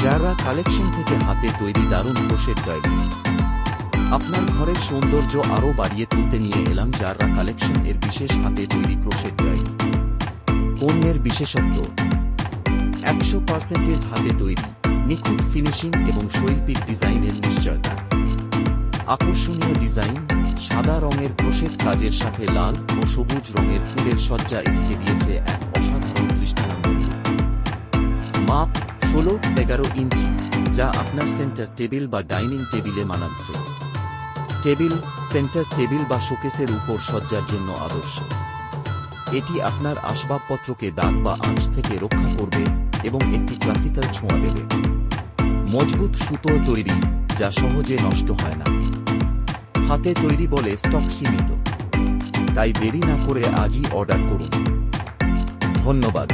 জাররা collection থেকে হাতে তৈরি দারুণ ক্রোশেট ডায়েরি। আপনার ঘরের সৌন্দর্য আরও বাড়িয়ে তুলতে নিয়ে এলাম জাররা কালেকশন এর বিশেষ হাতে তৈরি ক্রোশেট ডায়েরি। পণ্যের বিশেষত্ব: 100% হাতে তৈরি, নিখুঁত ফিনিশিং এবং শৈল্পিক ডিজাইনের নিশ্চয়তা। আকর্ষণীয় ডিজাইন, সাদা রঙের ক্রোশেট কাজের সাথে লাল ও সবুজ রঙের ফুলের সজ্জা এটিকে দিয়েছে এক অসাধারণ দৃষ্টিনন্দন। মাপ: 16-11 ইঞ্চি, যা আপনার সেন্টার টেবিল বা ডাইনিং টেবিলে মানানসে। টেবিল, সেন্টার টেবিল বা শোকেসের উপর সজ্জার জন্য আদর্শ। এটি আপনার আসবাবপত্রকে দাগ বা আঁচ থেকে রক্ষা করবে এবং একটি ক্লাসিক্যাল ছোঁয়া দেবে। মজবুত সুতোর তৈরি, যা সহজে নষ্ট হয় না। হাতে তৈরি বলে স্টক সীমিত, তাই দেরি না করে আজই অর্ডার করুন। ধন্যবাদ।